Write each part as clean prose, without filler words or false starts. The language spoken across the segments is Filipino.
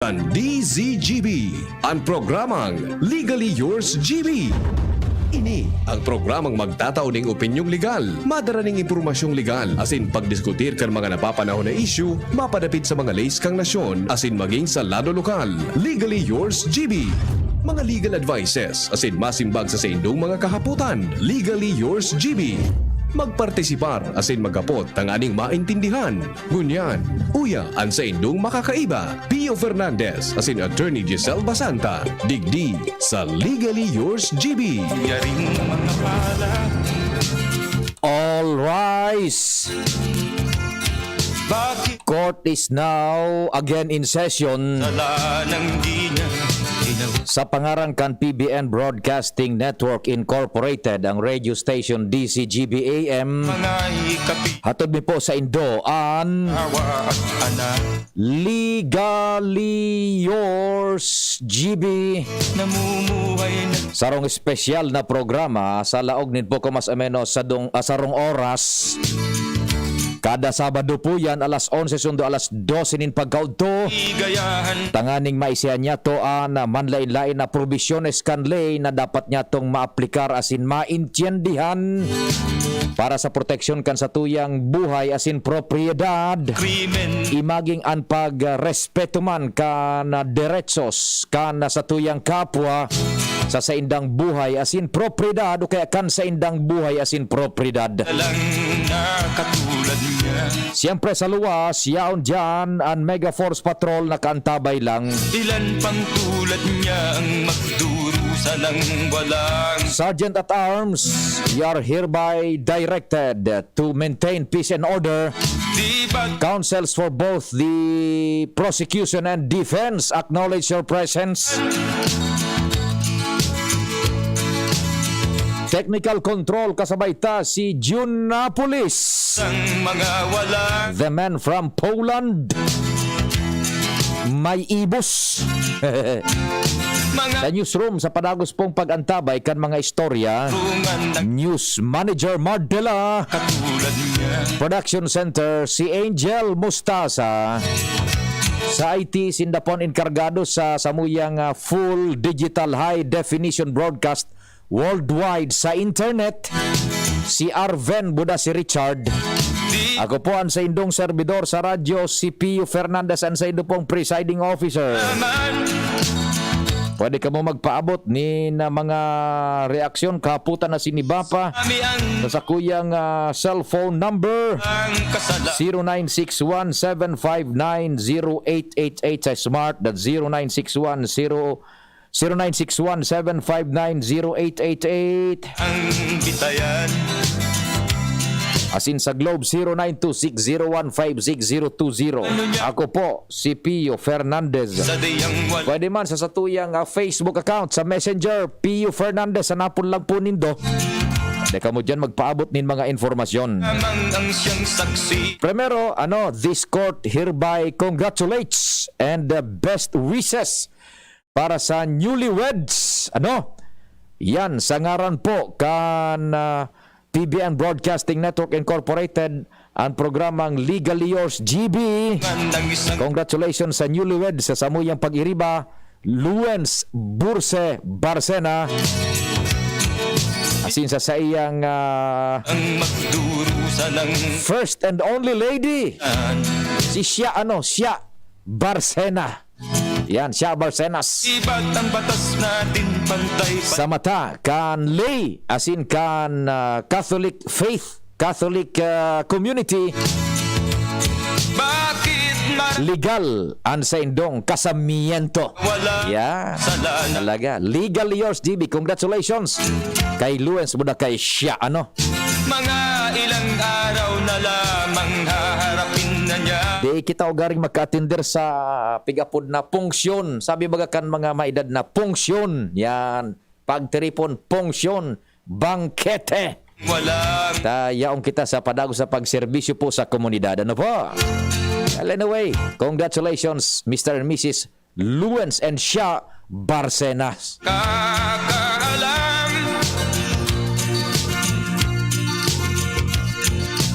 Kaputan DZGB, ang programang Legally Yours GB. Ini ang programang magtataon ng opinyong legal, madaraning impormasyong legal, asin pagdiskutir kan mga napapanahon na issue, mapadapit sa mga lays kang nasyon, asin maging sa lado lokal. Legally Yours GB. Mga legal advices, asin masimbag sa indong mga kahaputan. Legally Yours GB. Magpartisipar asin magkapot ang aning maintindihan. Ngunyan, uya ang sa indong makakaiba. Pio Fernandez asin Attorney Giselle Basanta. Digdi sa Legally Yours GB. Yaring mga pala. All rise. Bakit Court is now again in session sala ng di niya ginawa? sa pangarangkan PBN Broadcasting Network Incorporated, ang radio station DCGB-AM. Mga ikapi, Hatod mi po sa Indo ang awa at anak, Legally Yours GB. namumuhay na Sarong espesyal na programa sa laog nin po mas ameno sa sarong oras. Kada Sabado po yan, alas 11 sundo alas 12 nin pagkaudto. igayahan. Tanganing maisya niya to na manlain-lain na probisyones kanlay na dapat niya tong maaplikar asin maintindihan para sa proteksyon kan sa tuyang buhay asin propiedad. Krimen, Imaging ang pagrespeto man kan deretsos kan sa tuyang kapwa sa saindang buhay asin propiedad o kaya kan sa indang buhay asin propiedad. lang na katulad niya. Siyempre sa luwas, yaon dyan ang Mega Force Patrol na kaantabay lang. Ilan pang tulad niya ang magdurusa ng walang Sergeant at Arms, you are hereby directed to maintain peace and order. di ba't Counsels for both the prosecution and defense acknowledge your presence. Technical control kasabay ta si June Napolis, ang mga walang the man from Poland. May ibos. mga Sa newsroom sa padagos pong pag-antabay kan mga istorya. rungan ng News Manager Mardela. katulad niya. Production Center si Angel Mustasa. Sa IT, sindapon inkargado sa samuyang full digital high definition broadcast worldwide sa internet, si Arven Buda, si Richard. Di Ako po ang sa indong servidor sa radyo, si Pio Fernandez, ang sa indong pong presiding officer. naman Pwede ka mo magpaabot ni na mga reaksyon kaputan na sinibapa kami ang sa kuyang cellphone number kasala 0961-759-0888 sa smart, that 0961-759-0888 ang bitayan. asin sa Globe 0926-015-6020. Ako po si Pio Fernandez. Sa diyang wala Pwede man sa satuyang Facebook account sa Messenger Pio Fernandez, hanapon lang po nindo. Deka mo dyan magpaabot nin mga informasyon. namang ang siyang saksi. Primero, this court hereby congratulates and the best wishes para sa newlyweds. Yan, sa ngaran po kan PBN Broadcasting Network Incorporated, ang programang Legally Yours GB. Ng isang Congratulations sa newlyweds sa samuyang pag-iriba, Luens Burse Barcena. Asin sa iyang ang magdurusa ng first and only lady, si siya Barcena. Yan, siya Barcenas. iba't ang batas natin pantay Sa mata kan lay asin kan Catholic faith, Catholic community, bakit legal ang sa indong kasamiento. wala Yeah. sala na Talaga. Legal Yours GB. Congratulations kay Luens Buda, kay siya mga ilang araw na lamang haharapin na niya. Di kita ugaring magka-attender sa pigapod na punksyon. Sabi baga kan mga maedad na punksyon. Yan. Pagtiripon, punksyon, bangkete. Walang Tayaong kita sa padago sa pagserbisyo po sa komunidad. Ano po? Well, anyway, congratulations Mr. and Mrs. Luens and Shia Barcenas. kakaalam.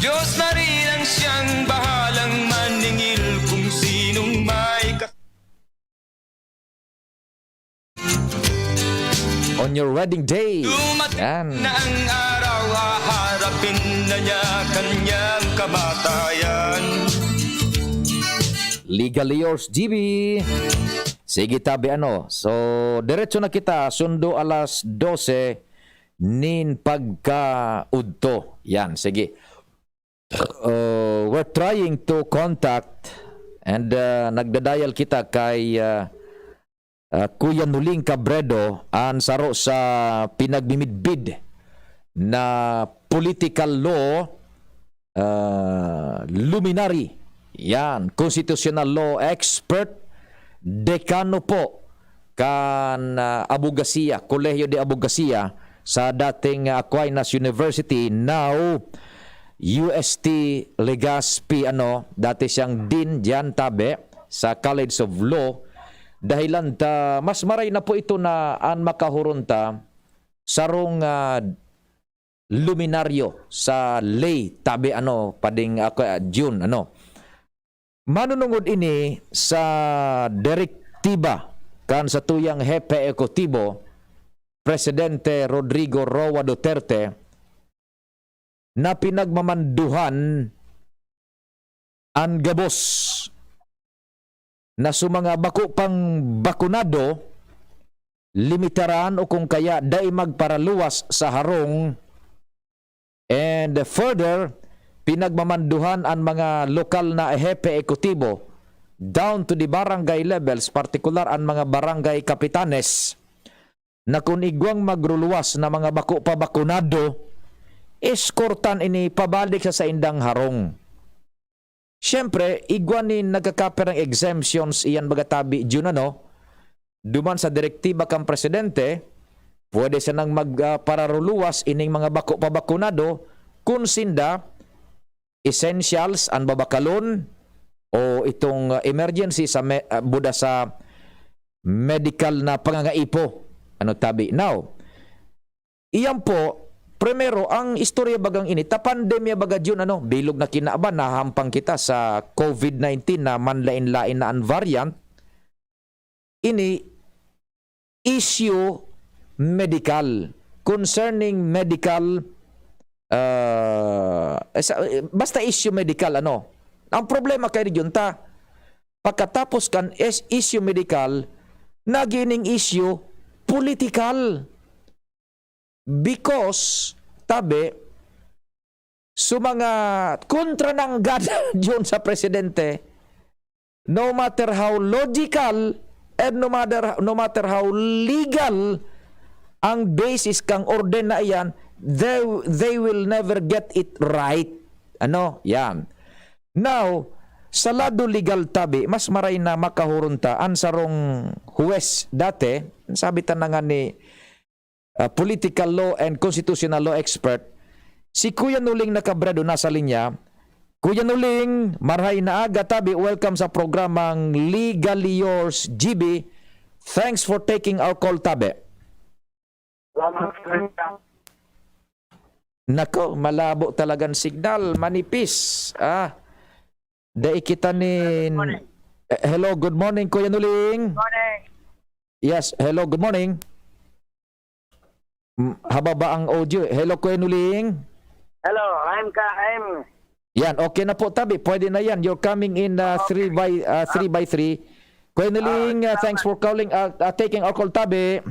Diyos na rin ang siyang bahalang maningil kung sinong may on your wedding day. Dumating Yan. na ang araw, haharapin na niya kanyang kamatayan. Legally yours, GB. Sige tabi ano. So, diretso na kita. Sundo alas 12 nin pagkaudto. Yan, sige. We're trying to contact and nagdadial kita kay Kuya Nuling Cabredo ang saro sa pinagmimidbid na political law luminary. Yan, constitutional law expert, dekano po kan Abogacía, Colegio de Abogacía sa dating Aquinas University, now UST Legazpi, dati siyang dean diyan tabi sa College of Law. Dahilan ta mas maray na po ito na an makahurunta sarong luminaryo sa lay tabi pading June manunungod ini sa direktiba kan sa tuyang hepe ekotibo Presidente Rodrigo Roa Duterte na pinagmamanduhan ang gabos na sumanga bako pang bakunado limitaran o kung kaya dai magparaluwas sa harong, and further pinagmamanduhan ang mga lokal na hepe ekotibo down to the barangay levels, particular ang mga barangay kapitanes na kung igwang magruluwas na mga bako pa bakunado, eskortan ini pabalik sa indang harong. Siyempre, igwan ni nagkakaper ng exemptions iyan bagatabi dyan duman sa direktiba kang presidente, pwede siya nang magpararuluwas ining mga bako pa bakunado kung sinda essentials ang babakalon o itong emergency sa buda sa medical na pangangaipo tabi. Now, iyan po primero ang istorya bagang ini ta pandemya baga yun bilog na kinaaban nahampang kita sa COVID-19 na manlain-lain na ang variant ini issue medical concerning medical basta issue medical ang problema kay yun ta pagkatapos kan issue medical nagining issue political because tabi so mga kontra ng gada yun sa presidente, no matter how logical and no matter how legal ang basis kang orden na iyan, they will never get it right. Yan. Now, sa lado legal tabi, mas maray na makahurunta ang sarong huwes dati, sabi ta na nga ni political law and constitutional law expert, si Kuya Nuling na Cabredo nasa linya. Kuya Nuling, marhay na aga tabi, welcome sa programang Legally Yours, GB. Thanks for taking our call tabi. Nako, malabo talagang signal, manipis. Dai kita nin... hello, good morning, Kuya Nuling. Morning. Yes, hello, good morning. Hababa ang audio. Hello, Kuya Nuling. Hello, I'm Yan, okay na po tabi. Pwede na yan. You're coming in 3 by 3. Kuya Nuling, thanks for calling, taking our call tabi.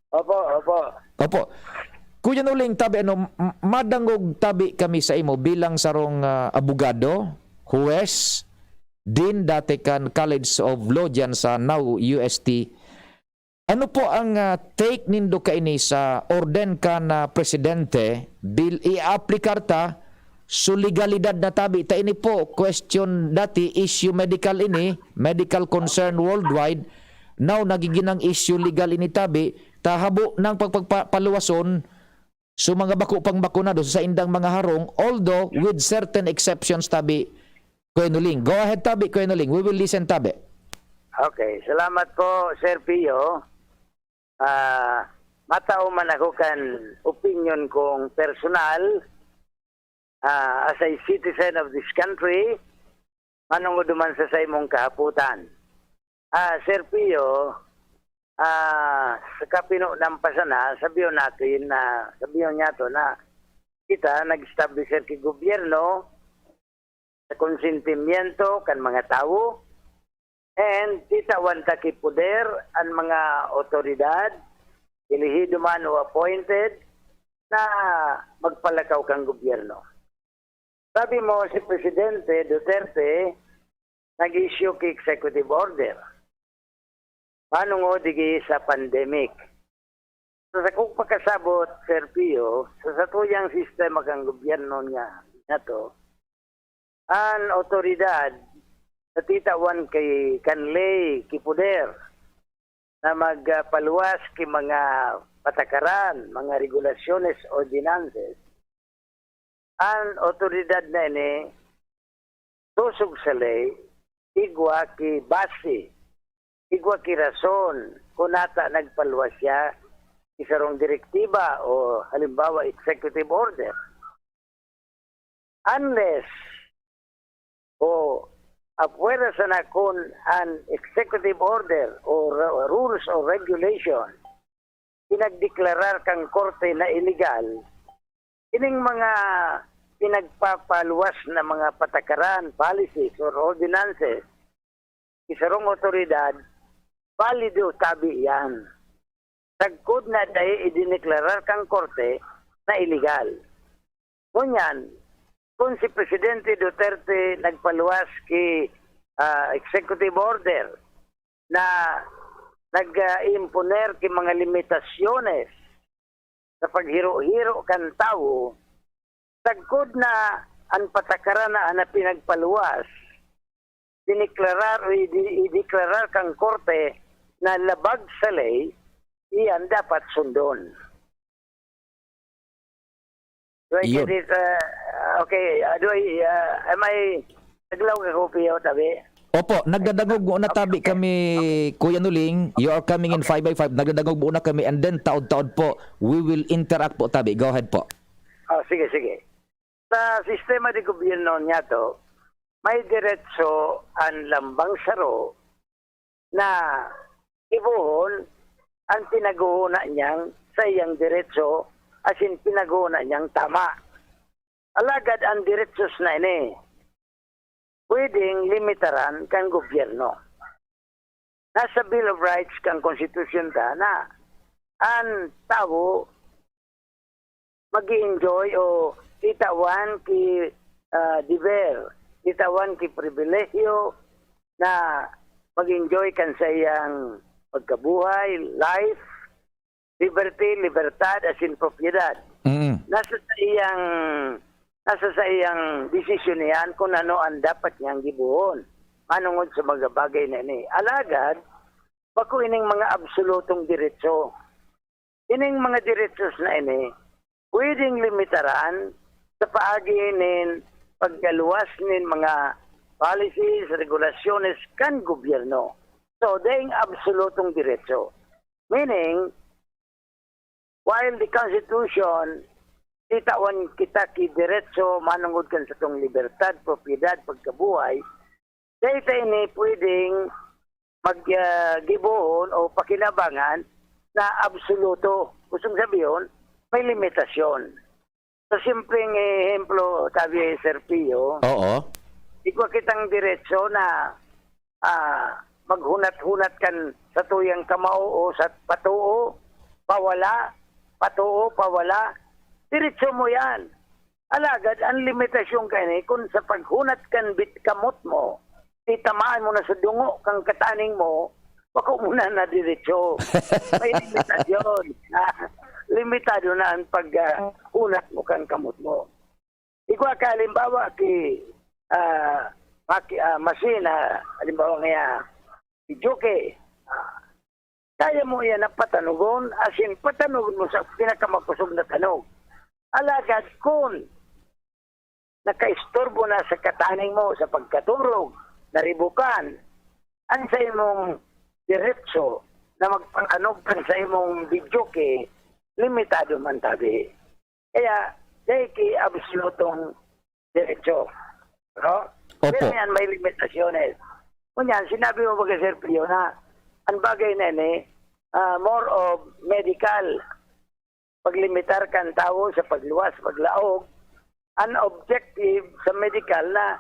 Opo. Kuya Nuling tabi, madangog tabi kami sa imo bilang sarong abogado, huwes, din dati kan College of Law dyan sa now UST. Ano po ang take nindo kaini sa orden ka na presidente bil i-aplikar ta so legalidad na tabi ta ini po question dati issue medical ini medical concern worldwide, now nagiginang issue legal ini tabi tahabo ng pagpapaluwason so mga bako pang bakunado sa indang mga harong, although with certain exceptions tabi. Kuya Nuling, go ahead tabi Kuya Nuling, we will listen tabi. Okay, salamat po Sir Pio. Matao man ako kan opinion kong personal as a citizen of this country, manungod man sa imong kahaputan. Sir Pio, sa kapino ng pasana, sabihin niya to na kita nag-establish kay gobyerno sa konsentimiento kan mga tao and kita wanta ki poder ang mga otoridad, elehido man o appointed, na magpalakaw kang gobyerno. Sabi mo si Presidente Duterte, nag-issue ki executive order. Paano nga digi sa pandemic? So sa kung pagkasabot, Sir Pio, sa satuyang sistema kang gobyerno niya na to, ang otoridad sa titawan kay kanlay, kipuder, na magpaluwas ki mga patakaran, mga regulasyones, ordinances, ang otoridad na ini, tusog sa lay, igwa ki base, igwa ki rason, kung nata nagpaluwas siya, isarong direktiba o halimbawa executive order. Unless o apwera sa nakon an executive order o rules or regulation pinagdeklarar kang korte na illegal, ining mga pinagpapaluwas na mga patakaran, policies or ordinances, isarong otoridad, valido tabi yan. Tagkod na dahil idineklarar kang korte na illegal. Ngunyan, kung si Presidente Duterte nagpaluwas ki executive order na nag-imponer ki mga limitasyones sa paghiro-hiro kan tao, tagkod na ang patakaran na pinagpaluwas, i-deklarar kang korte na labag sa ley, iyan dapat sundon. Do I Yun. get it? Okay, am I naglaw ka kopya o tabi? Opo, nagdadangog muna tabi kami, Kuya Nuling. You are coming in 5x5. Nagdadangog muna kami and then taod-taod po, we will interact po tabi. Go ahead po. Oh, sige. Sa sistema de gobyerno niya to, may diretso ang lambang saro na ibuhon ang pinag-uuna niyang sa iyang diretso as in pinag-uuna niyang tama. Alagad ang diretsos na ini, pwedeng limitaran kang gobyerno. Nasa Bill of Rights kang Constitution ta na ang tao mag-enjoy o itawan ki deber, itawan ki pribilehyo na mag-enjoy kan sa iyang pagkabuhay, life, liberty, libertad, as in propiedad. Nasa sa iyang desisyon niyan kung ano ang dapat niyang gibuhon. Manungod sa mga bagay na ini. Alagad, bako ining mga absolutong diretso. Ining mga diretsos na ini, pwedeng limitaran sa paagi nin pagkaluwas nin mga policies, regulasyones kan gobyerno. So, daing absolutong diretso. Meaning, while the Constitution itawan kita ki diretso manungod kan sa tong libertad, propiedad, pagkabuhay, dahita ini pwedeng maggibuhon o pakinabangan na absoluto. Kusong sabihin, may limitasyon. Sa simpleng ehemplo, tabi Sir Pio, Oo. ikwa kitang diretso na maghunat-hunat kan sa tuyang kamao o sa patuo, pawala, diretso mo yan. Alagad, ang limitasyon kayo kung sa paghunat kan bit kamot mo, titamaan mo na sa dungo kang kataning mo, baka muna na diretso. May limitasyon. Limitado na ang paghunat mo kang kamot mo. Ikaw halimbawa ki masina, halimbawa nga joke, kaya mo yan na patanugon, as in patanugon mo sa pinakamakusog na tanog. Alagad kung nakaistorbo na sa kataning mo sa pagkaturog, naribukan, ang sa imong diretso na magpananog kan sa imong videoke, limitado man tabi. Kaya, dahil ki absolutong diretso. No? Opo. Pero yan may limitasyones. Kunyan, sinabi mo ba kay Sir Pio na ang bagay na ini, more of medical. Paglimitar kan tao sa pagluwas, paglaog, an objective sa medical na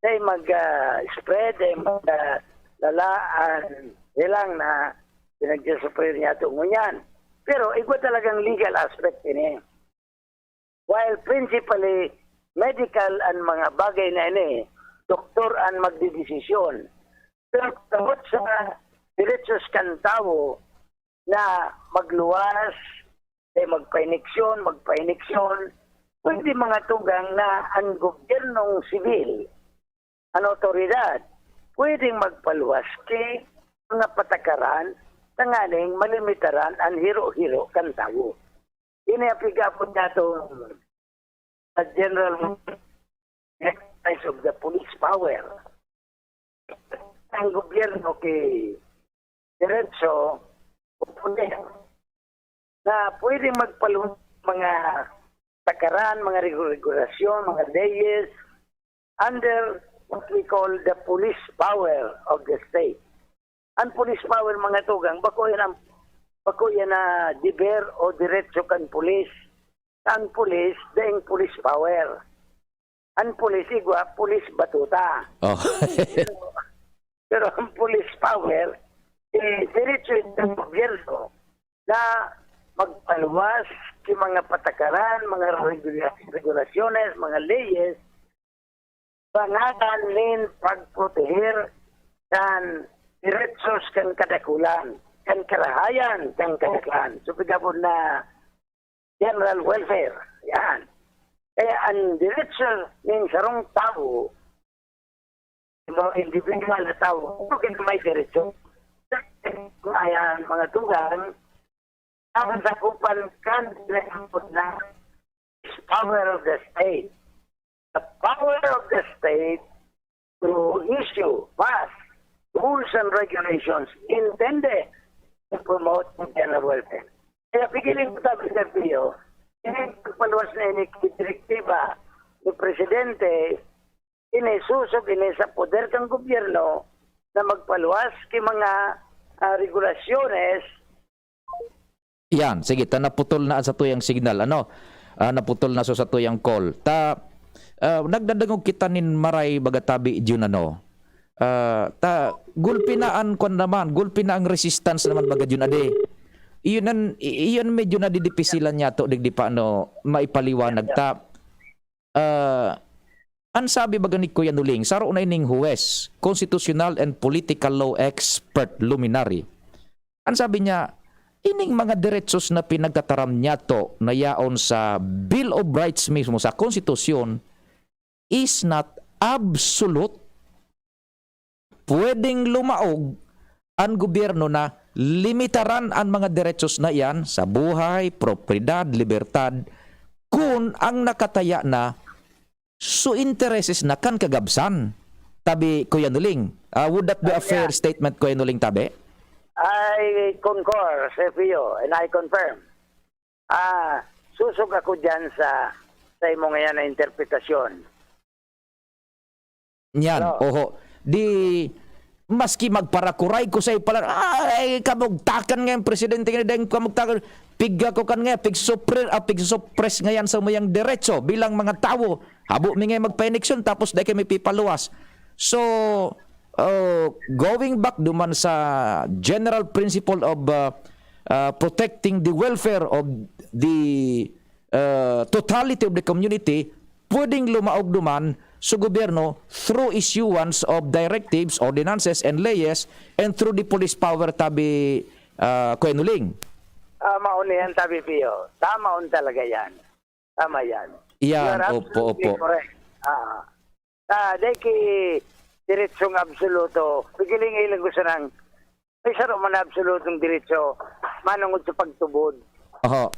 ay mag-spread, ay mag-lalaan, ilang na pinag-superior niya ito ngunyan. Pero ikaw talagang legal aspect ini. While principally medical ang mga bagay na ini, doktor ang magdidesisyon. Pero tawag sa diretsos kan tao na magluwas, magpa-iniksyon, pwede mga tugang na ang gobyernong sibil, ang otoridad, pwedeng magpaluwas kay mga patakaran tanganing malimitaran ang hiro-hiro kan tao. Iniapiga po niya itong general exercise of the police power. Ang gobyerno kay diretso pupunin na pwedeng magpaluwas mga takaran, mga regulasyon, mga leyes under what we call the police power of the state. Ang police power mga tugang, bako yan na diber o diretso kan pulis. Ang pulis, daing police power. Ang pulis, igwa, police batuta. Oh. Pero ang police power, diretso yung gobyerno na magpaluwas sa mga patakaran, mga regulasyones, mga leyes, pangalan nin pagprotehir kan diretsos kan kadakulan, kan karahayan, kan kadaklan. So, pagkabon na general welfare. Yan. Kaya ang diretso ng sarong tao, mga individual na tao, kung may diretso, ayan, mga tugang, ang sakupan kan na power of the state. The power of the state to issue, pass, rules and regulations intended to promote general welfare. Kaya pigiling ko tabi sa Pio, ini paluwas na ini direktiba ni Presidente, ini susog ini sa poder kang gobyerno na magpaluwas kay mga regulasyones. Yan, sige, naputol na sa tuyang signal. Naputol na so sa tuyang call. Nagdadagog kita nin maray bagatabi dyan gulpinaan ko naman, gulpina ang resistance naman baga dyan ade. Iyon medyo nadidipisilan niya to, digdi pa maipaliwanag ta. Ang sabi baga ni Kuya Nuling, saro na ining huwes, constitutional and political law expert luminary. Ang sabi niya, ining mga diretsos na pinagtataram niya to na yaon sa Bill of Rights mismo sa konstitusyon is not absolute. Pwedeng lumaog ang gobyerno na limitaran ang mga diretsos na iyan sa buhay, propriedad, libertad kung ang nakataya na su intereses na kan kagabsan. Tabi, Kuya Nuling, would that be a fair statement, Kuya Nuling, tabi? I concur, Sergio, and I confirm. Susog ako dyan sa imo ngayon na interpretasyon. Yan, Hello. oho. Di, maski magparakuray ko sa'yo pala, kamugtakan nga yung presidente nga dahil kamugtakan, pigga ko kan nga, pigsuppress nga yan sa mayang diretso bilang mga tao. Habo mi nga magpa-eleksyon tapos dahil kami pipaluwas. So, going back duman sa general principle of protecting the welfare of the totality of the community, pwedeng lumaog duman sa gobyerno through issuance of directives, ordinances, and leyes, and through the police power, tabi Kuya Nuling. Maunihan tabi, Pio. Tama talaga yan. Tama yan. Yan, You are opo. absolutely correct. Dahil ki diretsong absoluto, pigiling-ilang gusto ng may saro man absolutong diretso, manungod sa pagtubod. Oho.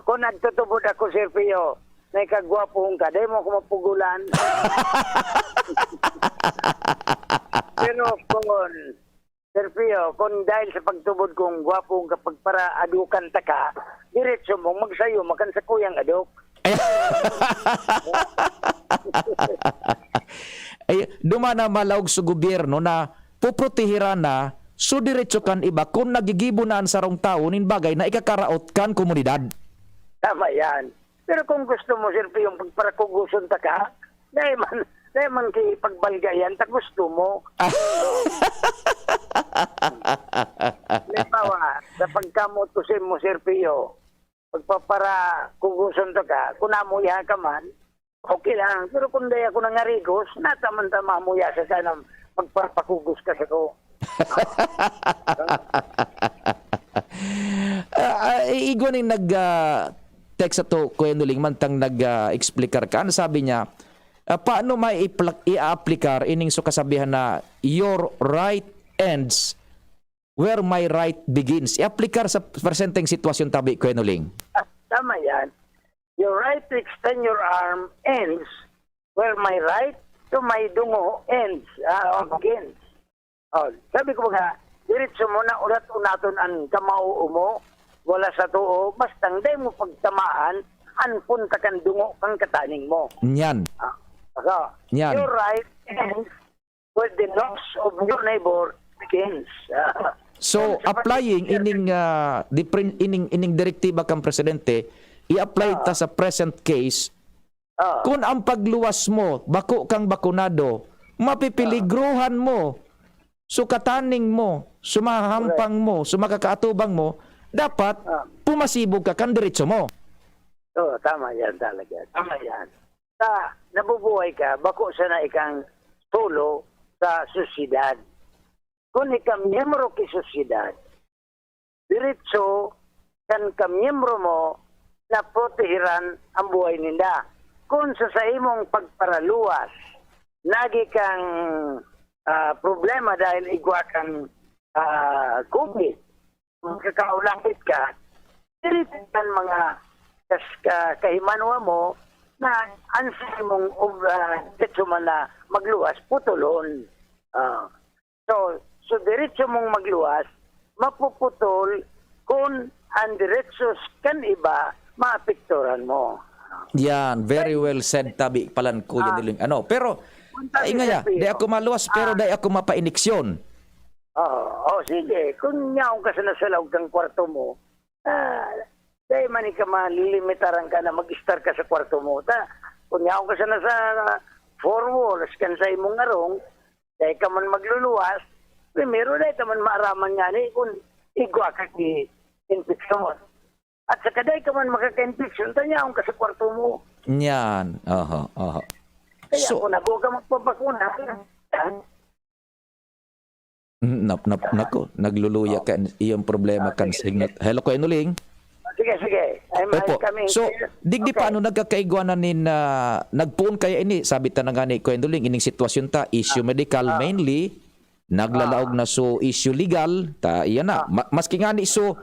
Kung nagtutubod ako, Sir Pio, na ikagwapong ka, dahil mo ako mapugulan. Pero kung, Sir Pio, kung dahil sa pagtubod kong gwapong kapag para adukan ta ka, diretso mong magsayo, makan sa kuyang aduk. Ay, dumana malawag sa gobyerno na puprotehiran na So diretso kan iba kung nagigibunaan sa rong tao nin bagay na ikakaraot kan komunidad. Tama yan. Pero kung gusto mo, Sir Pio, yung pagparakuguson ta ka, dahil man kay pagbalgayan, ta gusto mo. Halimbawa, sa pagkamutusin mo, Sir Pio, pagpapara kuguson ta ka, kung namuya ka man, okay lang. Pero kung daya ko nangarigos, nataman-tama muya sa sana magpapakugos ka sa ko. Igo ning text ato Kuya Nuling mantang nag-explikar ka. Ano sabi niya? Paano may i-applikar ining so kasabihan na your right ends where my right begins? I-applikar sa presenteng sitwasyon tabi Kuya Nuling. Tama yan. Your right to extend your arm ends where my right to my dungo ends, begins. Oh, sabi ko nga, diretso mo na ulat-unaton ang kamao mo, wala sa tuo, bastang day mo pagtamaan, anpun ka kan dungo kang kataning mo. Nyan. Yan. Your right ends where the loss of your neighbor begins. So applying ining ining direktiba kang presidente, i-apply ta sa present case. Kung ang pagluwas mo, bako kang bakunado, mapipiligruhan mo, sukataning mo, sumahampang mo, sumakakaatubang mo, dapat pumasibog ka kan diretso mo. Tama yan talaga. Tama yan. Nabubuhay ka, bako sana ikang tulo sa sosyedad. Kung ikang miyembro ki sosyedad, diretso kan ka miyembro mo na protehiran ang buhay ninda. Kung sa imong pagparaluwas, nagi kang problema dahil igwa kang COVID, magkakaulangit ka, diritan mga kahimanwa mo na ansay mong diretso man na magluwas, putulon. So diretso mong magluwas, mapuputol kung ang diretsos kan iba, maapekturan mo. Yan, very well said tabi palan Kuya Nuling. Pero ay nga di ako maluwas pero di ako mapainiksyon. Sige. Kung nyaong ka sa nasalaw kang kwarto mo, dahil man ka malilimitaran ka na mag-star ka sa kwarto mo. Kung nyaong ka sa nasa four walls, kan sa imong arong, dahil ka man magluluwas, primero dahil ka man maaraman nga ni kung igwa ka ki infeksyon. At sa kaday ka man makaka-infeksyon, tanyaong ka sa kwarto mo. Yan. Kaya kung ako ka magpapakuna, nako, nagluluya ka iyong problema kan signal. Hello Kuya Nuling. Sige. Opo. So, digdi paano nagkakaigwanan nin nagpuon kaya ini, sabi ta na nga ni Kuya Nuling, ining sitwasyon ta, issue medical mainly, naglalaog na so issue legal, ta iyan na. Maski nga ni so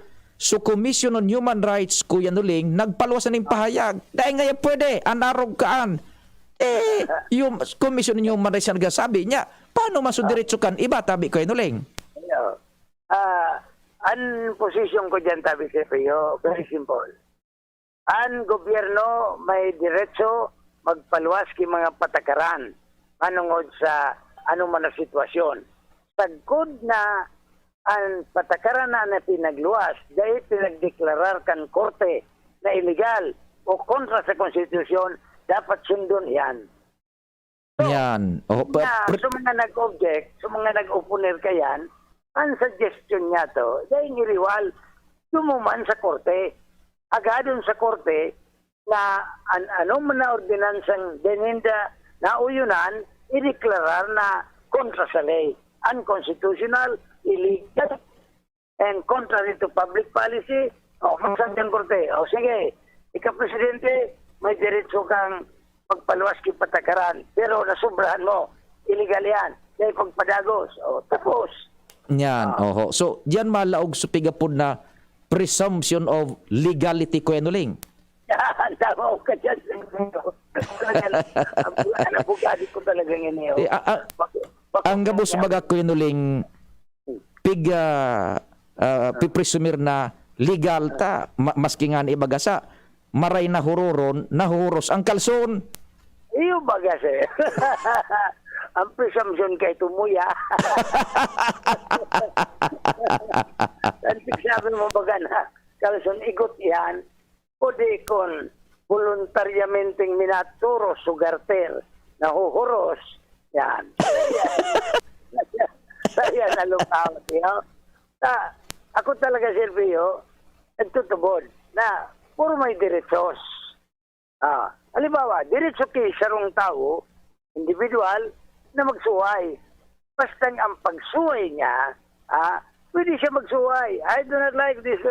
Commission on Human Rights, Kuya Nuling, nagpaluwas na ning pahayag. Dahil ngayon pwede, anarog kaan. Yung Commission on Human Rights nagsasabi niya, paano masudiretso kan iba, tabi Kuya Nuling? Ang posisyon ko dyan, tabi sa iyo, very simple. Ang gobyerno may diretso magpaluwas ki mga patakaran manungod sa anuman na sitwasyon. Sagkod na ang patakaran na pinagluwas, dahil pinagdeklarar kan korte na illegal o kontra sa konstitusyon, dapat sundon yan. So, yan. So mga nag-object, so mga nag-opponer ka yan, ang suggestion niya to, dahil iriwal, tumuman sa korte, agadon sa korte, na anong na ordinansang deninda na uyunan, ideklarar na kontra sa ley, unconstitutional, illegal, and contrary to public policy, magsabi ang korte, sige, ika-presidente, may diretso kang pagpaluwas ki patakaran, pero nasubrahan mo, illegal yan, dahil pagpadagos, tapos. Yan, So, diyan malaog sa pigapod na presumption of legality, Kuya Nuling. Tama ka dyan. Ang abogado ko talaga ngayon. Ang gabos baga, Kuya Nuling, pipresumir na legal ta, maski nga ibagasa, maray na huroron, nahuhuros ang kalson. Iyo bagas ang presumption kay tumuya. Tantik sabi mo baga na, kalson igot yan, pwede kon voluntaryamenteng minaturos sugarter na huhuros, yan. Saya na lupaw, ako talaga, Silvio, nagtutubod na puro may diretsos. Halimbawa, diretso kay sarong tao, individual, na magsuway. Basta ang pagsuway niya, pwede siya magsuway. I do not like this.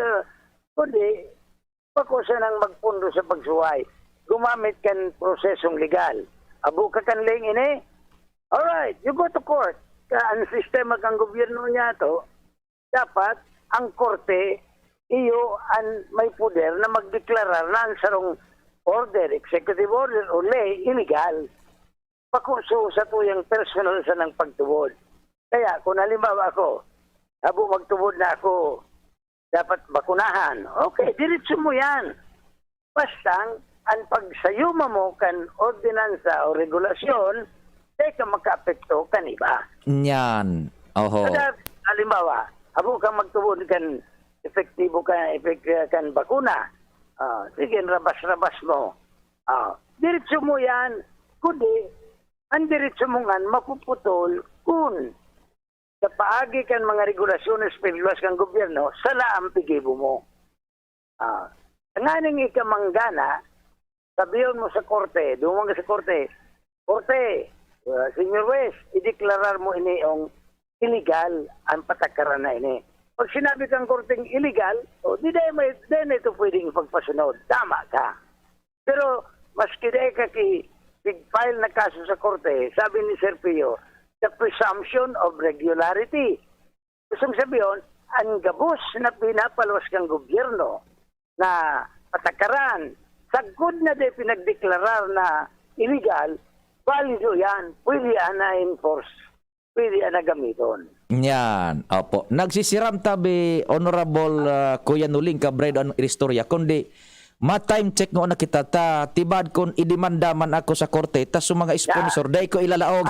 Kundi, pakusa nang magpundo sa pagsuway. Gumamit kan prosesong legal. Abo ka kan ling ini. Alright, you go to court. Ang sistema kang gobyerno niya to, dapat ang korte iyo ang may poder na magdeklarar na ang sarong order, executive order o lay illegal. Pakuso sa tuyang personal sa ng pagtubod. Kaya kung halimbawa ako, habo magtubod na ako, dapat bakunahan. Okay, diretso mo yan. Basta ang pagsayuma mo kan ordinansa o regulasyon, ka makaapekto kan iba. Nyan. Oho. Kada, halimbawa, habo kang magtubod kan efektibo kan bakuna. Sige, rabas-rabas mo. Diretso mo yan. Kundi, ang diretso mo nga mapuputol kung sa paagi kan mga regulasyon na spiriluas kang gobyerno, sala ang pigibo mo. Nganing ikamanggana, sabiyon mo sa korte, dumang ka sa korte, Senior West, ideklarar mo ini yung illegal ang patakaran na ini. Pag sinabi kang korteng illegal, di na ito pwedeng pagpasunod. Tama ka. Pero, maski dahil ka file na kaso sa korte, sabi ni Sir Pio, the presumption of regularity. Gusto sabihin, ang gabos na pinapaluwas kang gobyerno na patakaran, sagod na di pinagdeklarar na illegal, valido yan. Pwede yan na enforce. Pwede yan na gamiton. Yan. Opo. Nagsisiram tabi, Honorable Kuya Nuling Cabredo ang istorya, kundi ma-time check nga na kita ta tibad kon idemanda man ako sa korte tas sa mga sponsor dai ko ilalaog.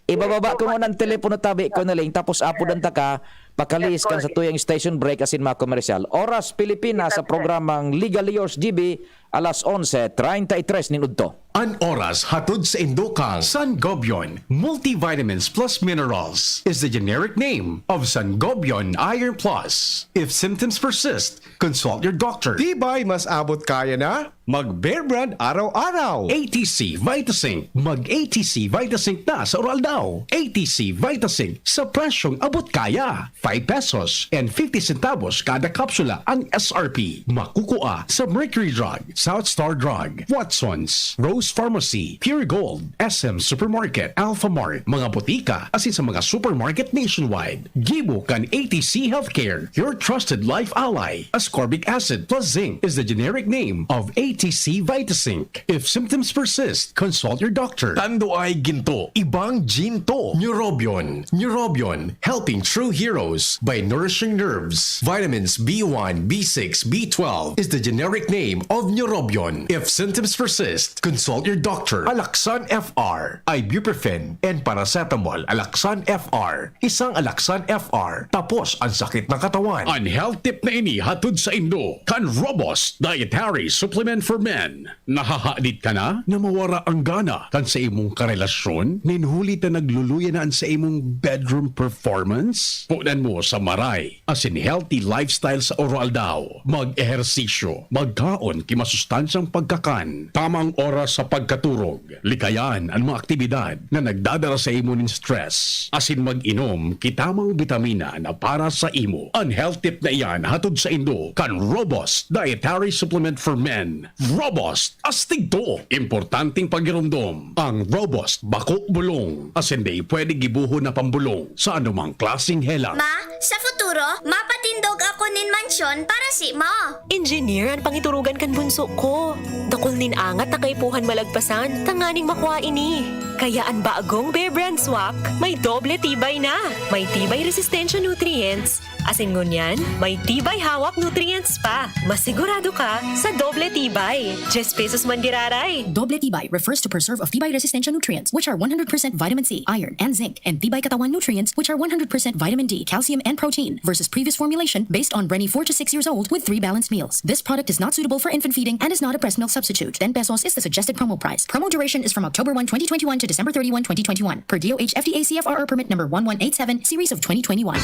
Ibababa ko mo ng telepono tabi ko na lang tapos apo dan taka pakalis kan sa tuyang station break asin mga komersyal. Oras Pilipinas sa programang Legally Yours GB alas 11:33 ninudto. An oras hatod sa Indokang Sangobion Multivitamins Plus Minerals is the generic name of Sangobion Iron Plus. If symptoms persist, consult your doctor. Tibay mas abot kaya na? Mag-Bear Brand araw-araw. ATC Vitasync. Mag-ATC Vitasync na sa oral daw. ATC Vitasync sa presyong abot kaya. 5 pesos and 50 centavos kada kapsula ang SRP. Makukuha sa Mercury Drug, South Star Drug, Watson's, Rose Pharmacy, Pure Gold, SM Supermarket, Alpha Mart, mga botika, asin sa mga supermarket nationwide. Gibo kan ATC Healthcare, your trusted life ally. Ascorbic acid plus zinc is the generic name of ATC Vitasync. If symptoms persist, consult your doctor. Tando ay ginto, ibang ginto. Neurobion. Neurobion, helping true heroes by nourishing nerves. Vitamins B1, B6, B12 is the generic name of Neurobion. If symptoms persist, consult your doctor. Alaxan FR, ibuprofen, and paracetamol. Alaxan FR, isang Alaxan FR. Tapos ang sakit ng katawan. Ang health tip na ini hatod sa Indo, kan Robust Dietary Supplement for Men. Nahahalit ka na? Namawara ang gana kan sa imong karelasyon? Ninhuli ta nagluluyaan sa imong bedroom performance? Punan mo sa maray, asin healthy lifestyle sa oral daw. Mag-ehersisyo, magkaon kimasustansyang pagkakan, tamang oras sa pagkaturog, likayan ang mga aktibidad na nagdadala sa imo ng stress, asin mag-inom kitamang bitamina na para sa imo. Ang health tip na iyan hatod sa Indo, kan Robust Dietary Supplement for Men. Robust, astig to. Importanteng pagirumdom. Ang Robust, bako bulong. Asin di pwede gibuho na pambulong sa anumang klaseng helang. Ma, sa futuro, mapatindog ako nin mansyon para si mo. Engineer, ang pangiturugan kan bunso ko. Dakol nin angat na kaipuhan malagpasan, tanganing makuha ini. Kaya ang bagong Bear Brand Swak, may doble tibay na. May tibay resistensya nutrients, Asin ngunyan, may tibay hawak nutrients pa. Masigurado ka sa doble tibay. 10 pesos man giraray. Doble tibay refers to preserve of tibay resistensya nutrients, which are 100% vitamin C, iron, and zinc, and tibay katawan nutrients, which are 100% vitamin D, calcium, and protein, versus previous formulation based on Brenny 4 to 6 years old with 3 balanced meals. This product is not suitable for infant feeding and is not a breast milk substitute. 10 pesos is the suggested promo price. Promo duration is from October 1, 2021 to December 31, 2021, per DOH FDA CFR permit number 1187, series of 2021.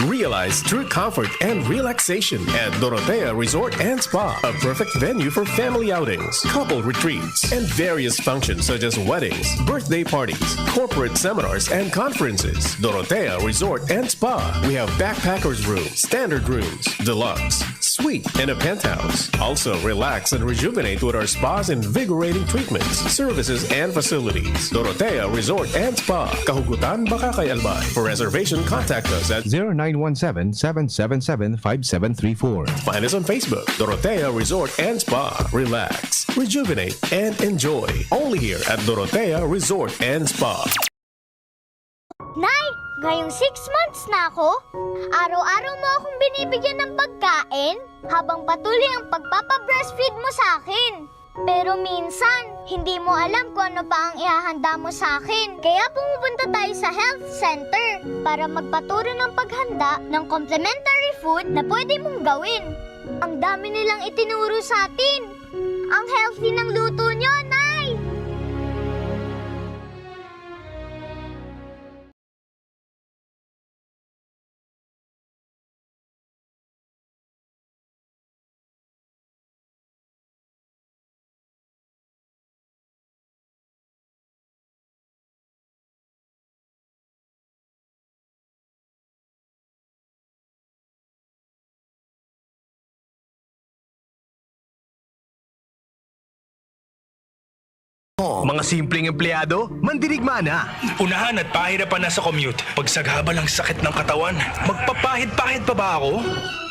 Realize true comfort and relaxation at Dorotea Resort and Spa, a perfect venue for family outings, couple retreats, and various functions such as weddings, birthday parties, corporate seminars, and conferences. Dorotea Resort and Spa. We have backpackers rooms, standard rooms, deluxe, suite, and a penthouse. Also, relax and rejuvenate with our spa's invigorating treatments, services, and facilities. Dorotea Resort and Spa. Kahugutan, Bakakay, Albay. For reservation, contact us at 0917-777-5734. Find us on Facebook, Dorotea Resort and Spa. Relax, rejuvenate, and enjoy. Only here at Dorotea Resort and Spa. Nay, ngayong 6 months na ako, araw-araw mo akong binibigyan ng pagkain habang patuloy ang pagpapa-breastfeed mo sa akin. Pero minsan, hindi mo alam kung ano pa ang ihahanda mo sa akin. Kaya pumupunta tayo sa health center para magpaturo ng paghanda ng complementary food na pwede mong gawin. Ang dami nilang itinuro sa atin. Ang healthy ng luto nyo, Nay! Mga simpleng empleyado, mandirigma na. Unahan at pahirapan na sa commute. Pagsagabal ang sakit ng katawan, magpapahid-pahid pa ba ako?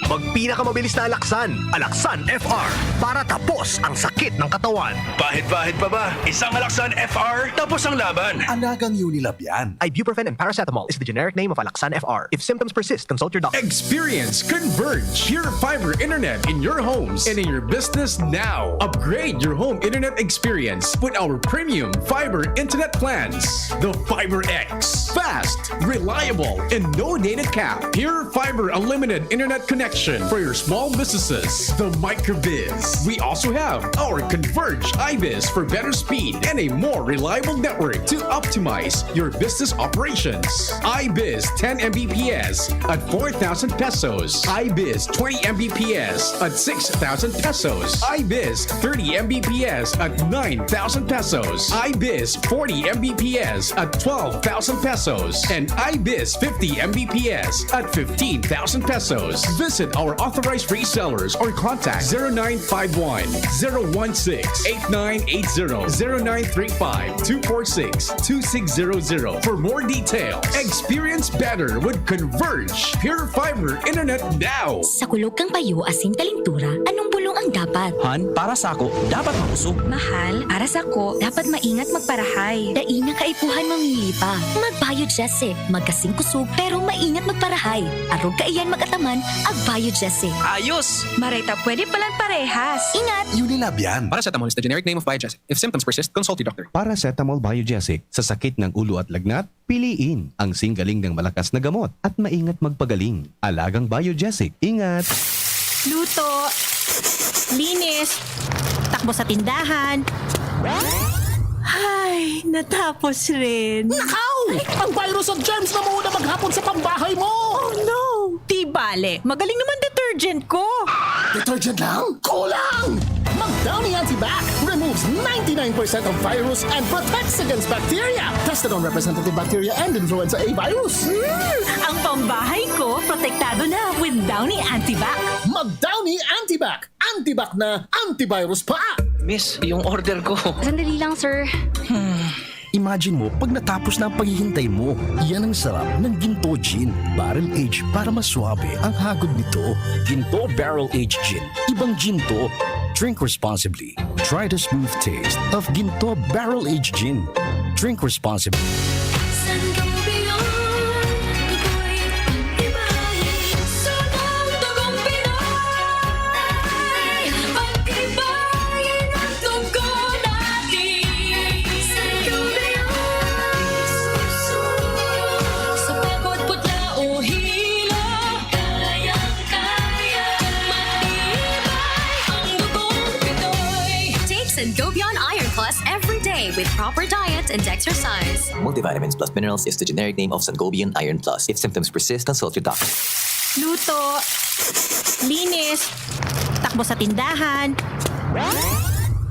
Magpinakamabilis na Alaksan, Alaksan FR, para tapos ang sakit ng katawan. Pahid-pahid pa ba? Isang Alaksan FR, tapos ang laban. Alagang Unilab yan. Ibuprofen and paracetamol is the generic name of Alaksan FR. If symptoms persist, consult your doctor. Experience Converge Pure Fiber Internet in your homes and in your business now. Upgrade your home internet experience with our premium fiber internet plans. The Fiber X. Fast, reliable, and no data cap. Pure Fiber Unlimited Internet Connection for your small businesses. The Microbiz. We also have our Converge iBiz for better speed and a more reliable network to optimize your business operations. iBiz 10 Mbps at 4,000 pesos. iBiz 20 Mbps at 6,000 pesos. iBiz 30 Mbps at 9,000 pesos. iBiz 40 Mbps at 12,000 pesos. And iBiz 50 Mbps at 15,000 pesos. Visit our authorized resellers or contact 0951-016-8980, 0935-246-2600 for more details. Experience better with Converge Pure Fiber Internet now. Sa kulog kang payo asin kalintura, anong bulong ang dapat? Han, para sa ako, dapat mausog. Mahal, para sa ko, dapat maingat magparahay. Daing na kaipuhan mamili pa. Mag-Biogesic, magkasing kusog, pero maingat magparahay. Arog kaiyan magataman, Biogesic. Ayos! Marita, pwede palang parehas. Ingat! Unilab yan. Paracetamol is the generic name of Biogesic. If symptoms persist, consult your doctor. Paracetamol Biogesic. Sa sakit ng ulo at lagnat, piliin ang singgaling ng malakas na gamot at maingat magpagaling. Alagang Biogesic. Ingat! Luto, linis, takbo sa tindahan. Ay, natapos rin. Nakaw! Ang virus at germs na muna maghapon sa pambahay mo! Oh no! Di bale, magaling naman detergent ko. Detergent lang? Kulang! Mag-Downy Antibac removes 99% of virus and protects against bacteria. Tested on representative bacteria and influenza A virus. Ang pambahay ko, protektado na with Downy Antibac. Mag-Downy Antibac! Antibac na antivirus pa! Miss, yung order ko. Sandali lang, sir. Imagine mo, pag natapos na ang paghihintay mo, yan ang sarap ng Ginto Gin. Barrel Age para mas swabe ang hagod nito. Ginto Barrel Age Gin. Ibang gin to. Drink responsibly. Try the smooth taste of Ginto Barrel Age Gin. Drink responsibly. San Campeón, ako'y ibahin. Sangobion Iron Plus every day with proper diet and exercise. Multivitamins plus minerals is the generic name of Sangobion Iron Plus. If symptoms persist, consult your doctor. Luto, linis, takbo sa tindahan.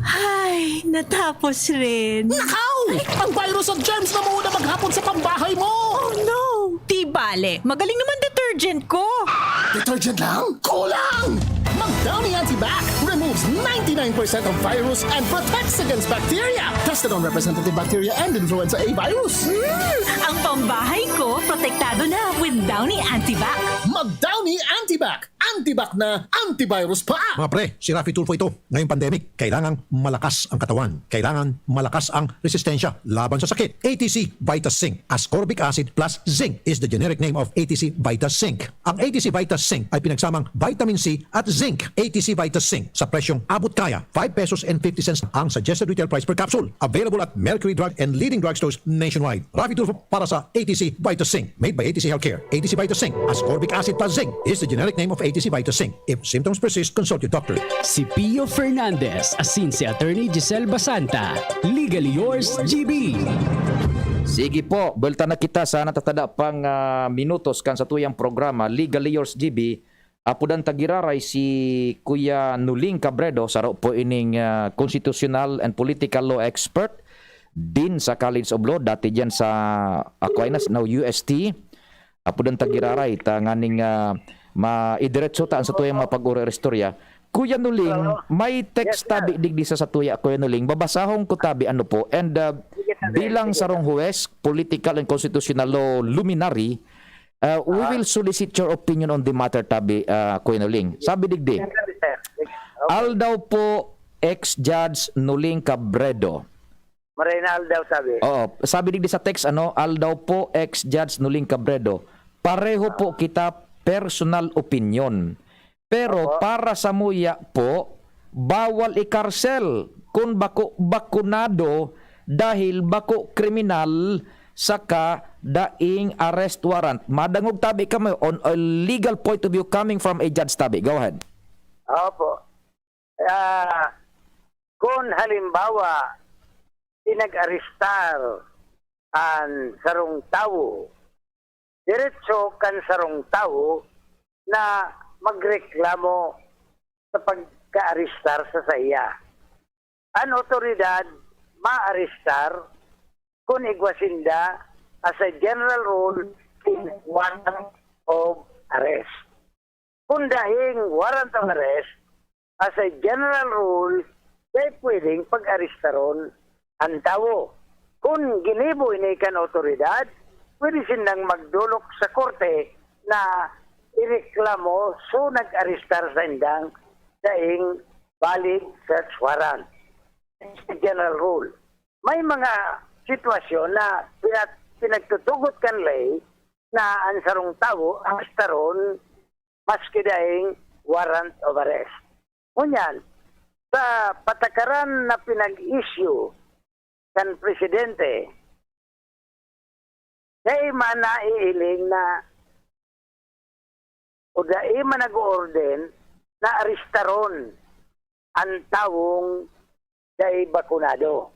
Ay, natapos rin. Nakaw! Ang virus at germs na muna maghapon sa pambahay mo! Oh no! Di bale, magaling naman detergent ko. Detergent lang? Kulang! Mag-Downy Antibac removes 99% of virus and protects against bacteria. Tested on representative bacteria and influenza A virus. Ang pambahay ko, protektado na with Downy Antibac. Mag-Downy Antibac! Antibac na antivirus pa! Mga pre, si Rafi Tulfo ito. Ngayong pandemic, kailangan malakas ang katawan. Kailangan malakas ang resistensya laban sa sakit. ATC Vita Zinc. Ascorbic acid plus zinc is the generic name of ATC Vita Zinc. Ang ATC Vita Zinc ay pinagsamang vitamin C at zinc. ATC Vita Zinc sa presyong abot kaya. 5 pesos and 50 cents ang suggested retail price per capsule. Available at Mercury Drug and leading drugstores nationwide. Rafi Tulfo para sa ATC Vita Zinc. Made by ATC Healthcare. ATC Vita Zinc. Ascorbic acid plus zinc is the generic name of ATC Vita Zinc. If symptoms persist, consult your doctor. Si Pio Fernandez, asin si Attorney Giselle Basanta. Legally yours, GB. Sige po, balta na kita sa natatada pang minutos kan sa tuyang programa Legally Yours GB. Apudan tagiraray si Kuya Nuling Cabredo sa po ining constitutional and political law expert din sa College of Law, dati dyan sa Aquinas, now UST. Apudan tagiraray ta nganing maidiretso taan sa tuyang mga pag-uri-restorya. Kuya Nuling, may text tabi digdi sa tuya, Kuya Nuling. Babasahong ko tabi ano po. And bilang sarong huwes, political and constitutional law luminary, we will solicit your opinion on the matter tabi, Kuya Nuling. Sabi digdi, aldaw po ex-judge Nuling Cabredo. Marina aldaw sabi. Oo, sabi digdi sa text, aldaw po ex-judge Nuling Cabredo. Pareho po kita personal opinion. Pero para sa muya po, bawal ikarsel kung bakunado dahil bako kriminal saka daing arrest warrant. Madangog tabi kami on a legal point of view coming from a judge tabi. Go ahead. Opo. Kung halimbawa pinag-aristar ang sarong tao, diretso kan sarong tao na magreklamo sa pagka-aristar sa saya. Ang otoridad ma-aristar kung igwasinda as a general rule in warrant of arrest. Kung dahing warrant of arrest, as a general rule, ay pwedeng pag-aristaron ang tao. Kung ginibo inikan otoridad, pwede silang magdulok sa korte na ireklamo so nag-aristar sa indang daing valid search warrant. It's the general rule. May mga sitwasyon na pinagtutugot kan lay na ang sarong tao aristaron maski daing warrant of arrest. Ngunyan, sa patakaran na pinag-issue kan presidente, dahil man naiiling na o dahil man nag-orden na aristaron ang taong dahil bakunado.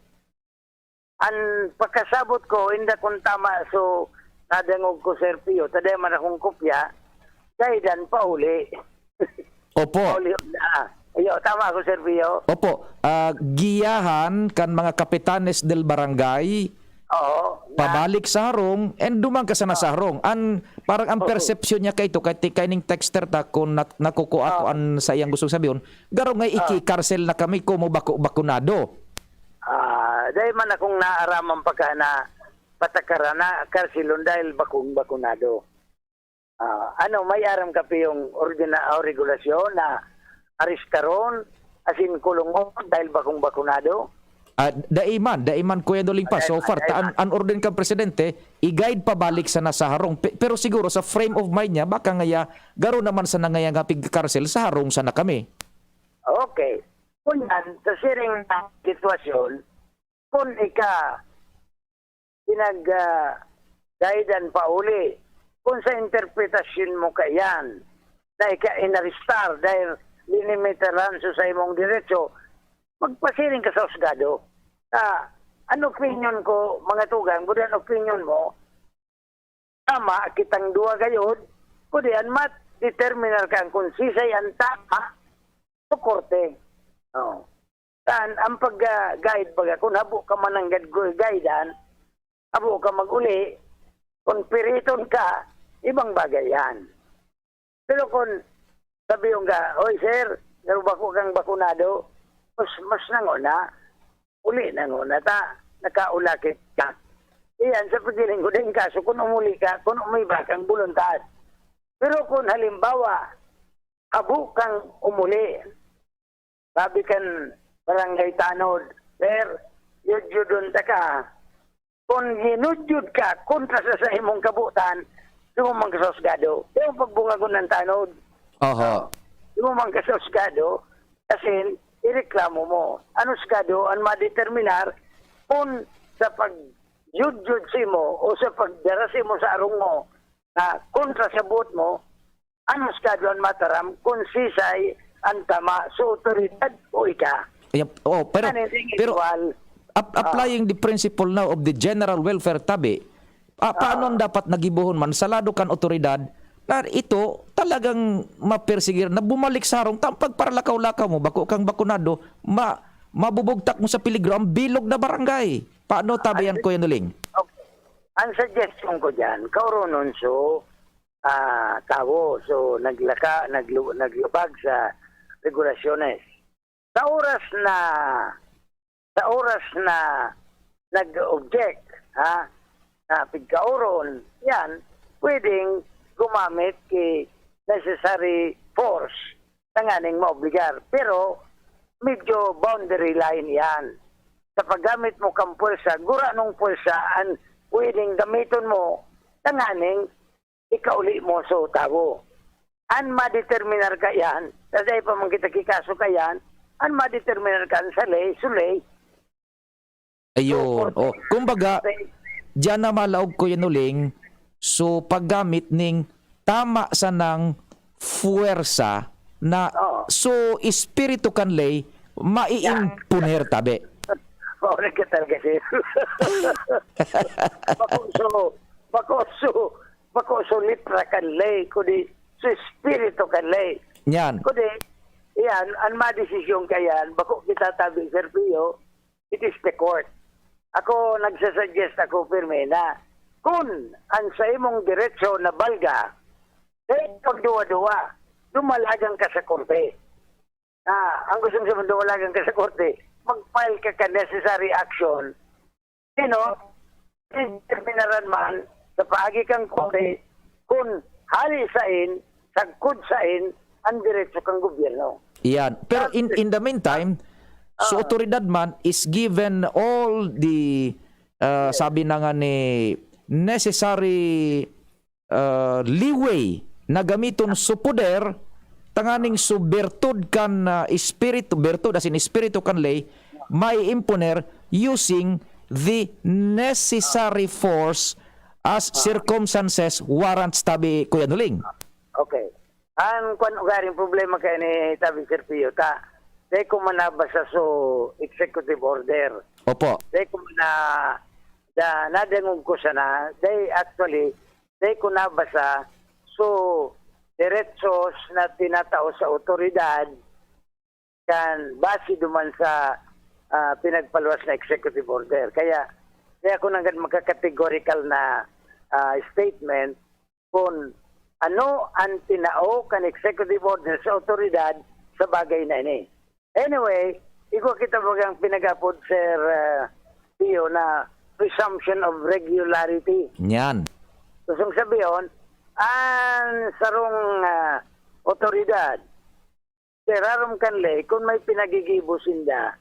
Ang pagkasabot ko, hindi kung tama, so nadangog ko, Sir Pio, taday man akong kopya, dahil dan pa uli. Opo. Ayo, tama ako, Sir Pio. Opo. Giyahan kan mga kapitanes del barangay, pabalik sa harong and dumang ka sa nasarong. Parang ang perception niya kay ito kay ning texter ta kung nakukuha ko an sa iyang gustong sabihin, garo nga iki-karsel na kami ko mo bakunado. Dahil man akong naaraman pagka na patakara na karsilon dahil bakunado. May aram ka pa yung regulasyon na aristaron asin kulungon dahil bakunado? Daiman Kuya Nuling pa. So far, an-orden ka presidente, i-guide pabalik sa nasa harong. Pero siguro sa frame of mind niya, baka ngaya, garo naman sa nangayang pig-karsel sa harong sana kami. Okay. Kung yan, sa siring sitwasyon, kung pinag-guidean pa uli, kung sa interpretasyon mo kayan, na inaristar dahil linimitaran sa imong diretso, magpasiring ka sa husgado. Ano opinion ko, mga tugang, kudian opinion mo, tama, kitang duwa gayod, kudian mat-determinar kang kung sisay ang tama, sa korte. Oh. Saan, ang pag-guide baga, kung habo ka man ang guidean, habo ka mag-uli, kung piriton ka, ibang bagay yan. Pero kung sabihin ka, oy sir, narubako kang bakunado, mas nanguna, uli nanguna ta, nakaulakit ka. Iyan, sa pagdiling ko din kaso, kung umuli ka, kung umiba kang buluntad. Pero kung halimbawa, habo kang umuli, sabi kan barangay tanod, sir, yun ta ka, kung hinudyod ka, kontra sa imong kabutan, dumang kasosgado. Yung pagbunga ko ng tanod, dumang kasosgado, kasi ireklamo mo. Ano skado, ang madeterminar kung sa pag-yud-yud si mo o sa pagdarasi mo sa arong mo na kontra sa buot mo, ano skado ang mataram kung sisay ang tama sa otoridad o ika. Pero applying the principle now of the general welfare tabi, paano ang dapat nagibuhon man salado kan otoridad na ito talagang mapersigir na bumalik sa harong tampag para lakaw-lakaw mo, bako kang bakunado, mabubugtak mo sa peligro ang bilog na barangay. Paano tabayan ko yan uling? Okay. Ang suggestion ko dyan, kauronon tawo, naglubag sa regulasyones. Sa oras na nag-object, na pagkauron, yan, pwedeng gumamit kay necessary force na nganing maobligar. Pero medyo boundary line yan. Sa paggamit mo kang pwersa, gura nung pwersa ang pwedeng gamiton mo na nganing ikauli mo sa tawo. An madeterminar ka yan, kasi pa man kita kikaso ka yan, an madeterminar ka sa lay, sulay. Ayun. Kumbaga, diyan na malaog ko yan uling, so paggamit ning tama sa ng fuwersa na so espiritu kanlay maiimpuner tabi. Ora ka talaga siya. Bakoso litra kanlay, kundi so espiritu kanlay. Yan. Kundi, yan, ang madesisyon kayan, bako kita tabi, Sir Pio, it is the court. Ako, nagsasuggest ako, pirme, na kung ang sa imong diretsyo na balga, pagduwa-duwa, dumalagang ka sa korte. Ang gusto mo dumalagang ka sa korte, mag-file ka necessary action. Determinaran man sa paagi kang korte kung hali sain, sagkod sain, ang diretsyo kang gobyerno. Yan. Pero in the meantime, so otoridad man is given all the sabi na nga ni necessary leeway na gamiton sa poder tanganing subvertud kan espiritu, bertud as in espiritu kan lay, may imponer using the necessary force as circumstances warrants tabi Kuya Nuling. Okay. Ang ugaring problema kaya ni tabi Sir Pio, dahil ko manabasa so executive order. Opo. Dahil ko nadangog ko sana, dahil ko nabasa so diretsos na tinatao sa otoridad kan base duman sa pinagpaluwas na executive order. Kaya ako nang magka-categorical na statement kung ano ang tinao kan executive order sa otoridad sa bagay na ini. Anyway, iko kita bagang pinagapod Sir Pio na presumption of regularity. Yan. Kusong sabiyon, ang sarong otoridad, serarom kanlay, kung may pinagigibusin na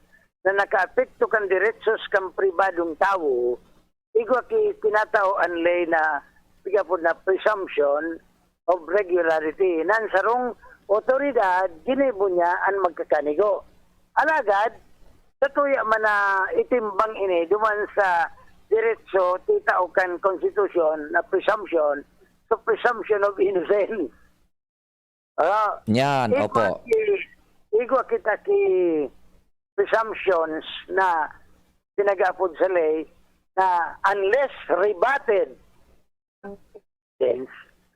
nakaapekto kan diretsos kang pribadong tao, igwa ki pinatao anlay na pigapod na presumption of regularity. Nan sarong otoridad, ginibo niya ang magkakanigo. Alagad, sa tuya man na itimbang ini, duman sa diretso, titao kan konstitusyon na presumption, so presumption of innocence. Yan, opo. Igwa kita ki presumptions na pinag-apod sa lay na unless rebutted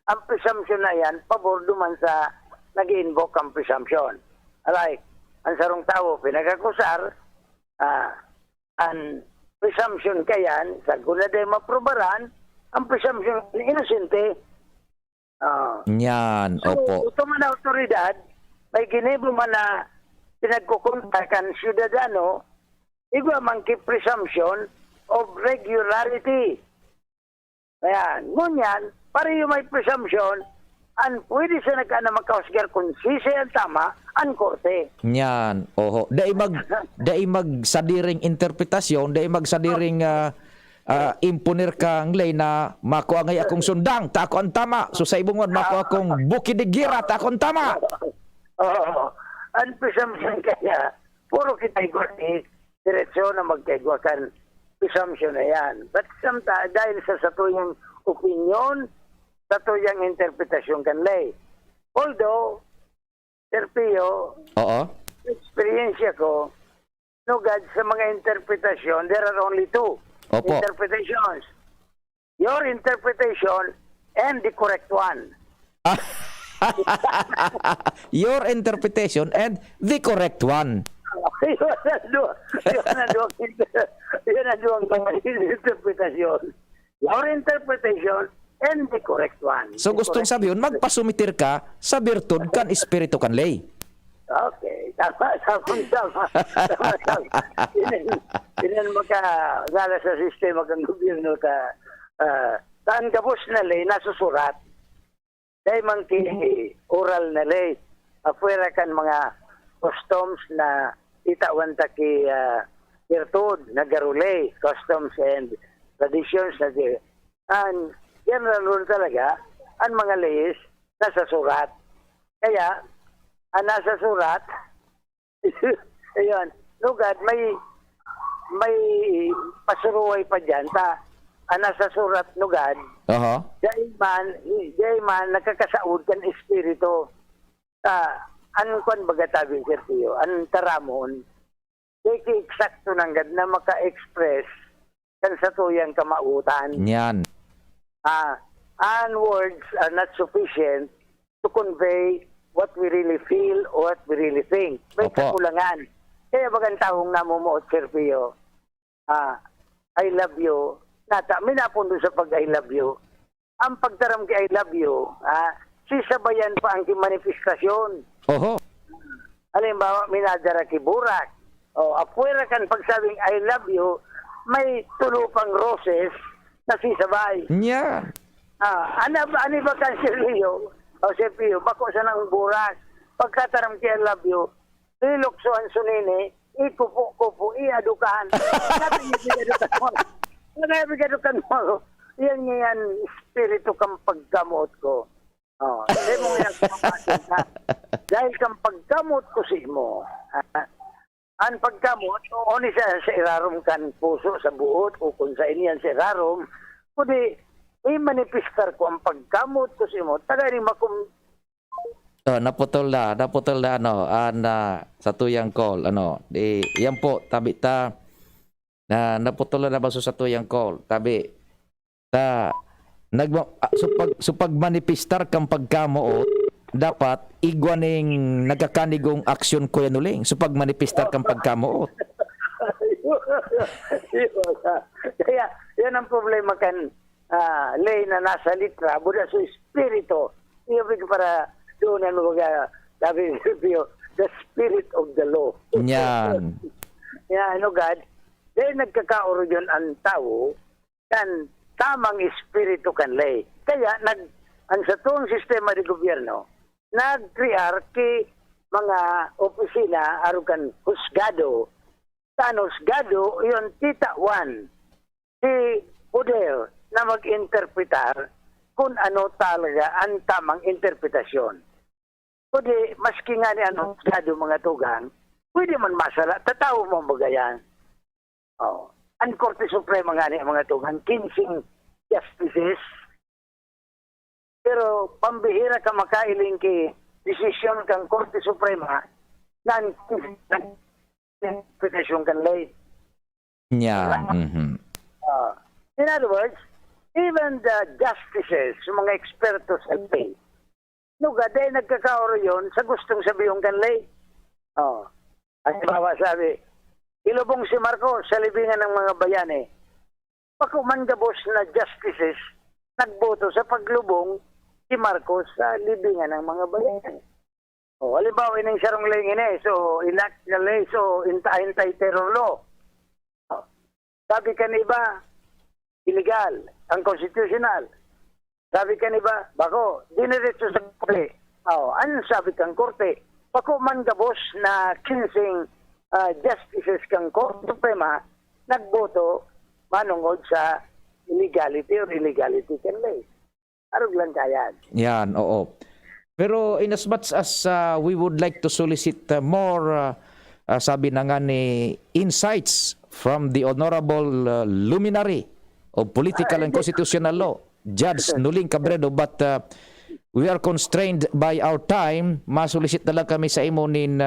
ang presumption na yan, pabor duman sa nag-invoke ang presumption. Like, ang sarong tao pinag-akusar, ang presumption kayan, sa gula day maprobaran, ang presumption innocente. Yan, opo. Ito man na otoridad, may ginebo man na pinagkukuntakan siyudadano, igwa man ki presumption of regularity. Ayan, ngunyan, pareho may presumption, ang pwede siya nagkana makahusgar kung sisi ang tama, ang korte. Yan, oho. Dai magsadiring interpretasyon, dai magsadiring impunir kang lay na mako angay akong sundang, ta ako ang tama. So sa ibong mako akong bukidigira, ta ako ang tama. Oo. Ang presumption kaya, puro kita ni diretsyo na magkaigwa kan presumption na yan. But sometimes, dahil sa satuyang opinion, satuyang interpretasyon kan lay. Although, Sir Pio, Oo. experience ko, no God, sa mga interpretasyon, there are only two Opo. interpretations. Your interpretation and the correct one. Your interpretation and the correct one. Yun ang duwang interpretasyon. Your interpretation and the correct one. So gustong sabihin, magpasumitir ka sa birtud kan espiritu kan lay. Okay, tama. Tinan makagala sa sistema kang gobyerno ta taan kapos na lay nasusurat. Dahil man ki oral na lay, afuera kan mga customs na itawan ta ki virtud na garulay, customs and traditions na di. And general rule talaga, ang mga lays nasa surat. Kaya, ang nasa surat, ayun, lugad, may pasuruway pa dyan, ang nasa surat, lugad, dahil man, nakakasaud kan espiritu, ang kwan bagatabi, Sir Tio, ang taramon, dahil ki-eksakto ng gad na maka-express kan sa tuyang kamautan. Yan. And words are not sufficient to convey what we really feel or what we really think. May kakulangan. Kaya bagang taong namumuot, Sir Pio, I love you, minapundo sa pag-I love you. Ang pagtaram kay I love you, sisabayan pa ang manifestasyon. Oho. Halimbawa, minadara ki burak. O, apuera kan pagsabing I love you, may tulupang roses na sisabay. Yeah. Ani ba kan Sir Leo? O Sir Pio, bako sa nang burak. Pagkataram ki I love you, iluksuan sunini, ikupo-kupo, iadukan. Nagabigadukan mo. Yan yan, espiritu kang paggamot ko. Hindi mo yan dahil kang paggamot ko si mo. Ang paggamot, o ni sa irarom kan puso sa buot, o kung sa iniyan sa irarom, kundi i-manifestar ko ang paggamot ko si mo. Taga ni makum... naputol na sa tuyang call, yan po, tabi ta, naputol na ba sa tuyang call, tabi, pagmanifestar kang pagkamuot, dapat igwaning nagkakanigong aksyon ko yan uling. So pagmanifestar kang pagkamuot. Kaya yan ang problema kan lay na nasa litra, buda sa espiritu. Ibig para doon na sabi the spirit of the law. Yan. Yan, God. Dahil nagkakauro yun ang tao, kan tamang espiritu kan lay. Kaya ang sa tuong sistema ng gobyerno, nag-crear ki mga opisina arugan husgado. Tan husgado, yun titawan si poder na mag-interpretar kung ano talaga ang tamang interpretasyon. Kundi, maski nga ni ano husgado mga tugang, pwede man masala, tataw mo magayan. Ang Korte Suprema nga ni mga tugang, 15 justices, pero pambihira ka makailing ki desisyon kang Korte Suprema na interpretation kan late. Yan. Mhm. In other words, even the justices, mga eksperto sa lay, nugaday nagkakaoro yun sa gustong sabihin kan lay. Ang bawa sabi, ilubong si Marcos sa libingan ng mga bayani. Pakumandabos na justices nagboto sa paglubong si Marcos sa libingan ng mga bayani. Halimbawa, ining sarong lingin so enact the lay, so anti-terror law. Sabi ka ni ba, illegal, unconstitutional. Sabi ka ni ba, bako, diniretso sa korte. Ano sabi kang korte? Bako man gabos na 15 justices kang Korte Suprema nagboto manungod sa illegality or illegality kan lay. Arog lang kayan. Yan, oo. Pero in as much as we would like to solicit more, sabi na nga ni, insights from the honorable luminary of political and constitutional law, Judge Nuling Cabredo, but we are constrained by our time. Masulisit na lang kami sa imo nin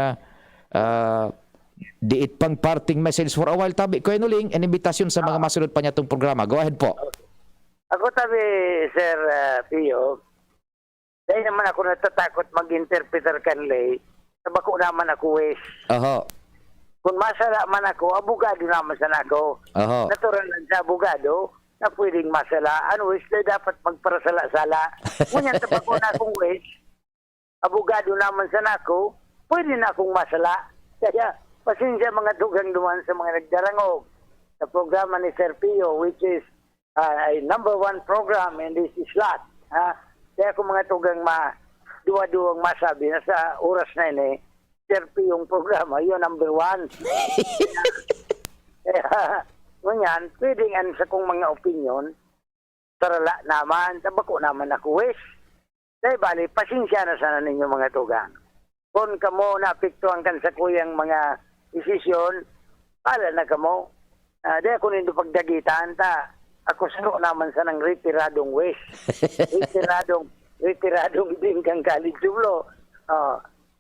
diit pang parting message for a while. Tabi ko Nuling, an invitation sa mga masunod pa niya itong programa. Go ahead po. Ako tabi, Sir Pio, dahil naman ako natatakot mag-interpreter kan lay, sabako naman ako wis. Kung masala man ako, abogado naman sana ako. Natural lang sa abogado na pwedeng masala. Ano wis, dapat magparasala-sala. Ngunyan tabako na akong wis, abogado naman sana ako, pwede na akong masala. Kaya, pasensya mga dugang duman sa mga nagdarangog sa programa ni Sir Pio, which is a number 1 program in this slot. Kaya kung mga tugang duwa-duwang masabi na sa oras na yun Sir Pio yung programa, yun number 1. Kaya, ngunyan, pwedeng sa kong mga opinion, sarala naman, tabako naman ako wish. Dahil bali, pasensya na sana ninyo mga tugang. Kung kamo naapektuhan kan sa kuyang mga desisyon, pala na kamo. Dahil kung hindi pagdagitan, ako sano naman sa ng retiradong wish. Retiradong din kang kaligsulo.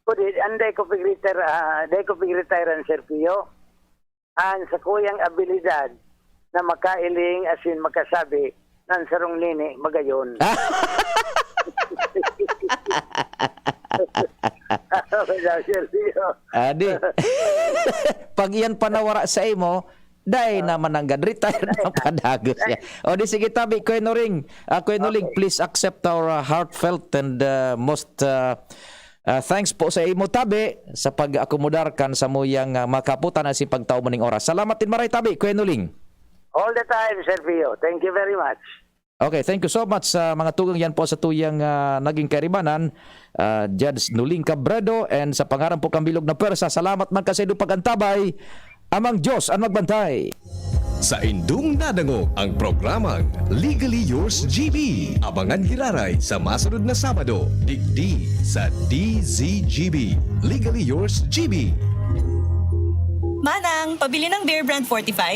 Anday ko pag-retirean, Sir Pio. Sa kuyang abilidad na makailing asin makasabi ng sarong nini magayon. Adi, pag yan panawara sa imo, dahil naman ang retire na padagos niya. O di sige tabi, Kuya Nuling, please accept our heartfelt and most thanks po sa imo tabi sa pag-akomodar kan sa muyang makaputan na si pagtao mo ning oras. Salamat din maray tabi, Kuya Nuling. All the time, Sir Pio. Thank you very much. Okay, thank you so much sa mga tugang yan po sa tuyang naging karibanan, Judge Nuling Cabredo, and sa pangarang po kambilog na pwersa. Salamat man kasi do pagantabay. Amang Diyos ang magbantay. Sa indung nadangog ang programang Legally Yours GB. Abangan giraray sa masunod na Sabado, digdi sa DZGB. Legally Yours GB. Manang, pabili ng Beer Brand Fortified.